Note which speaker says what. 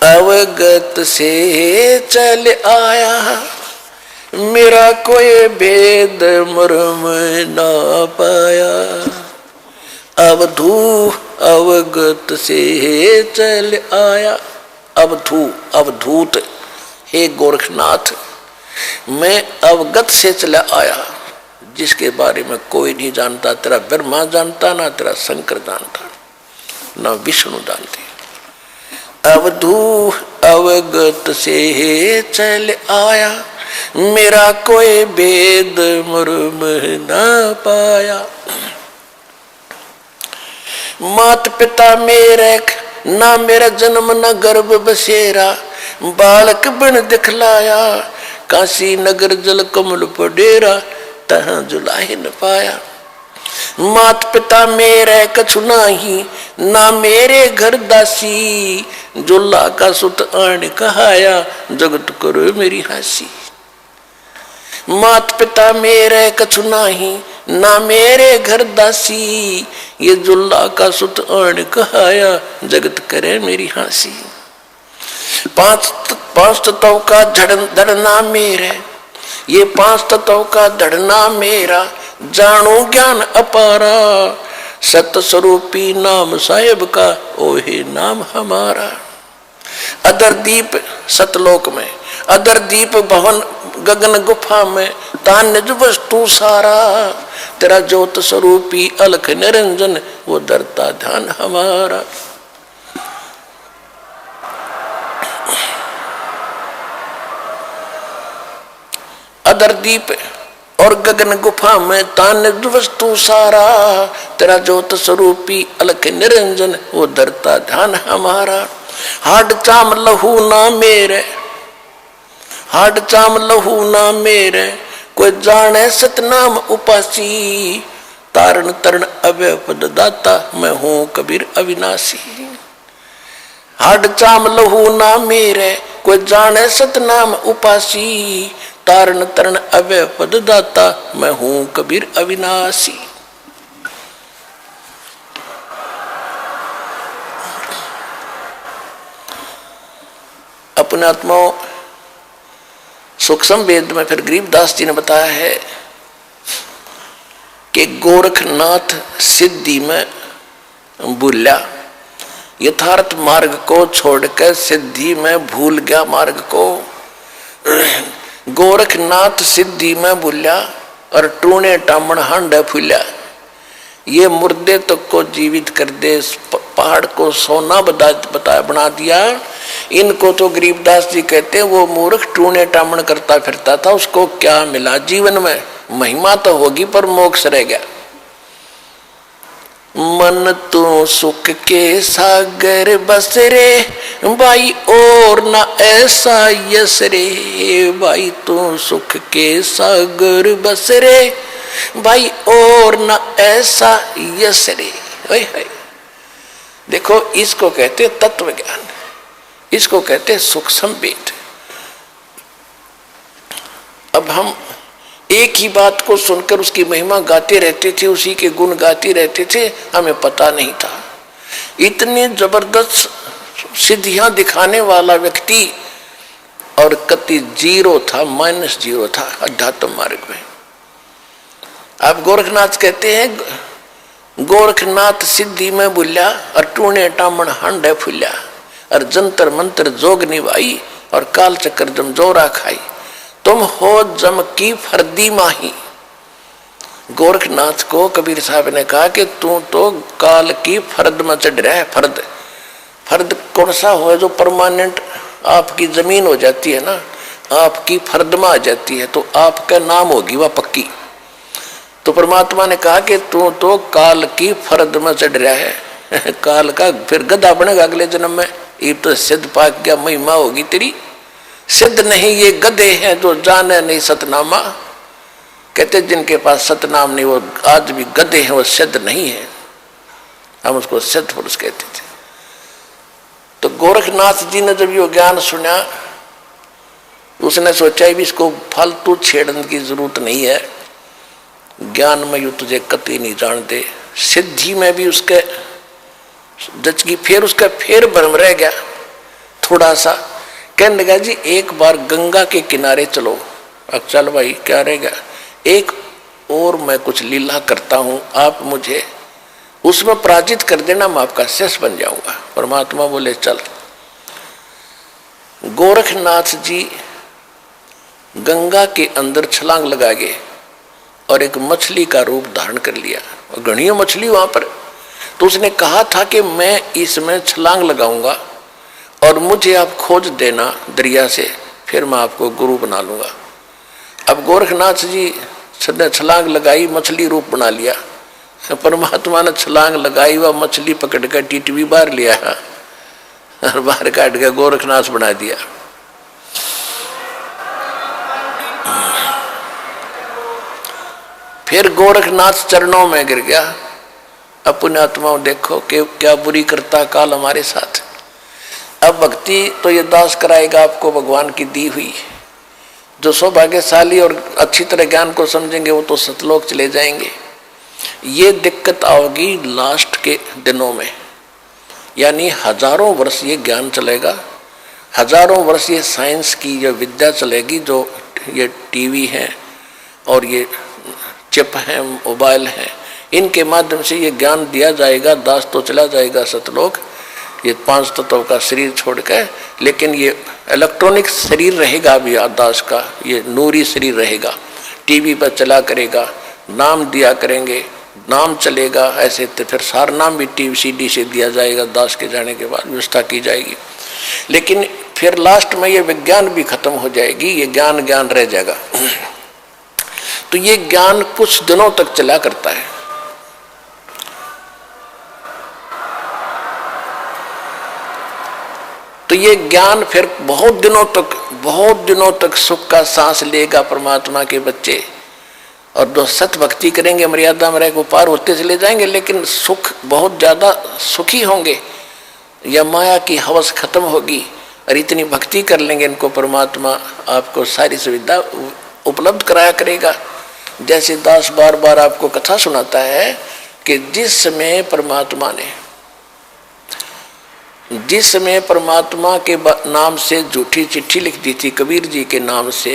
Speaker 1: अवगत से चल आया, मेरा कोई भेद मर्म ना पाया। अवधू अवगत से चल आया, अवधू अवधूत, हे गोरखनाथ मैं अवगत से चला आया, जिसके बारे में कोई नहीं जानता। तेरा ब्रह्मा जानता, ना तेरा शंकर जानता, ना विष्णु जानते। अवधू अवगत से चल आया, मेरा कोई भेद मर्म ना पाया। मात पिता मेरे ना मेरा जन्म न गर्भ बसेरा, बालक बन दिखलाया, काशी नगर जल कमल पर डेरा, तहाँ जुलाहे न पाया। मात पिता मेरे कछु नाही, ना मेरे घर दासी, जुल्ला का सुत आन कहाया, जगत करो मेरी हासी। मात पिता मेरे कछु नाही, ना मेरे घर दासी, ये जुल्ला का सुत आन कहाया, जगत करे मेरी हासी। पांच तत्वों का धड़ना मेरे, ये पांच तत्वों का धड़ना मेरा, जानो ज्ञान अपारा, सत स्वरूपी नाम साहेब का, ओहे नाम हमारा। अदर दीप सतलोक में, अदर दीप भवन गगन गुफा में, तान निज वस्तु सारा, तेरा ज्योत स्वरूपी अलख निरंजन, वो धरता ध्यान हमारा। अदर दीप और गगन गुफा में, तान निज वस्तु सारा, तेरा ज्योत स्वरूपी अलख निरंजन, वो धरता ध्यान हमारा। हाड चाम लहू ना मेरे, हाड चाम लहू ना मेरे, कोई जाने सतनाम उपासी, तारण तरण अभय पद दाता, मैं हूं कबीर अविनाशी। हाड चाम लहू ना मेरे, कोई जाने सतनाम उपासी, तारण तरण अभय पद दाता, मैं हूं कबीर अविनाशी। अपने आत्माओं सूक्ष्म वेद में फिर गरीबदास जी ने बताया है कि गोरखनाथ सिद्धि में भूला, यथार्थ मार्ग को छोड़कर सिद्धि में भूल गया मार्ग को। गोरखनाथ सिद्धि में भूला और टूने टामण हांडा फूला, ये मुर्दे तक को जीवित कर दे, पहाड़ को सोना बना दिया। इनको तो गरीबदास जी कहते वो मूर्ख टूने टामण करता फिरता था, उसको क्या मिला जीवन में? महिमा तो होगी पर मोक्ष रह गया। मन तो सुख के सागर बस रे भाई, और ना ऐसा यस रे भाई, तो सुख के सागर बस रे भाई, और ना ऐसा यस रे। देखो इसको कहते तत्व ज्ञान, इसको कहते सूक्ष्म वेद। अब हम एक ही बात को सुनकर उसकी महिमा गाते रहते थे, उसी के गुण गाते रहते थे, हमें पता नहीं था। इतनी जबरदस्त सिद्धियां दिखाने वाला व्यक्ति और कति जीरो था, -0 था अध्यात्म मार्ग में। आप गोरखनाथ कहते हैं गोरखनाथ सिद्धि में भूल्या और टूने टामण हांडे फूल्या, और जंतर मंत्र जोग निभाई और काल चक्कर जम जोरा खाई, तुम हो जम की फर्दी माही। गोरखनाथ को कबीर साहब ने कहा कि तू तो काल की फर्द में चढ़ रहा है। फर्द, फर्द कौन सा हो जो परमानेंट आपकी जमीन हो जाती है ना, आपकी फर्द में आ जाती है, तो आपका नाम होगी वह पक्की। तो परमात्मा ने कहा कि तू तो काल की फर्द में चढ़ रहा है, काल का फिर गधा बनेगा अगले जन्म में। ये तो सिद्ध पाक क्या महिमा होगी तेरी। सिद्ध नहीं, ये गधे हैं जो जाने नहीं सतनामा। कहते जिनके पास सतनाम नहीं वो आज भी गधे हैं, वो सिद्ध नहीं है। हम उसको सिद्ध पुरुष कहते थे। तो गोरखनाथ जी ने जब ये ज्ञान सुना, उसने सोचा भी इसको फालतू छेड़ने की जरूरत नहीं है, ज्ञान में यू तुझे कतई नहीं जानते। सिद्धि में भी उसके जचगी, फिर उसका फिर भ्रम रह गया। थोड़ा सा। कहने लगा जी एक बार गंगा के किनारे चलो। अब चल भाई क्या रहेगा, एक और मैं कुछ लीला करता हूं, आप मुझे उसमें पराजित कर देना, मैं आपका शिष्य बन जाऊंगा। परमात्मा बोले चल। गोरखनाथ जी गंगा के अंदर छलांग लगा गए और एक मछली का रूप धारण कर लिया, और घनी मछली वहां पर। तो उसने कहा था कि मैं इसमें छलांग लगाऊंगा और मुझे आप खोज देना दरिया से, फिर मैं आपको गुरु बना लूंगा। अब गोरखनाथ जी ने छलांग लगाई, मछली रूप बना लिया। परमात्मा ने छलांग लगाई, वह मछली पकड़ कर टीटवी बाहर लिया और बाहर काट के गोरखनाथ बना दिया। फिर गोरखनाथ चरणों में गिर गया। अपने आत्माओं देखो कि क्या बुरी करता काल हमारे साथ। अब भक्ति तो ये दास कराएगा आपको भगवान की दी हुई। जो सौभाग्यशाली और अच्छी तरह ज्ञान को समझेंगे वो तो सतलोक चले जाएंगे। ये दिक्कत आओगी लास्ट के दिनों में, यानी हजारों वर्ष ये ज्ञान चलेगा, हजारों वर्ष ये साइंस की ये विद्या चलेगी, जो ये टीवी है और ये चिप है, मोबाइल है, इनके माध्यम से ये ज्ञान दिया जाएगा। दास तो चला जाएगा सतलोक, ये 5 तत्वों का शरीर छोड़कर, लेकिन ये इलेक्ट्रॉनिक शरीर रहेगा भी दास का, ये नूरी शरीर रहेगा। टीवी पर चला करेगा, नाम दिया करेंगे, नाम चलेगा। ऐसे तो फिर सार नाम भी टीवी सीडी से दिया जाएगा, दास के जाने के बाद व्यवस्था की जाएगी। लेकिन फिर लास्ट में ये विज्ञान भी खत्म हो जाएगी, ये ज्ञान ज्ञान रह जाएगा। तो ये ज्ञान कुछ दिनों तक चला करता है। तो ये ज्ञान फिर बहुत दिनों तक सुख का सांस लेगा परमात्मा के बच्चे। और जो सत भक्ति करेंगे मर्यादा में रहकर पार होते चले जाएंगे, लेकिन सुख बहुत ज्यादा सुखी होंगे। या माया की हवस खत्म होगी और इतनी भक्ति कर लेंगे इनको, परमात्मा आपको सारी सुविधा उपलब्ध कराया करेगा। जैसे दास बार बार आपको कथा सुनाता है कि जिस समय परमात्मा के नाम से झूठी चिट्ठी लिख दी थी कबीर जी के नाम से,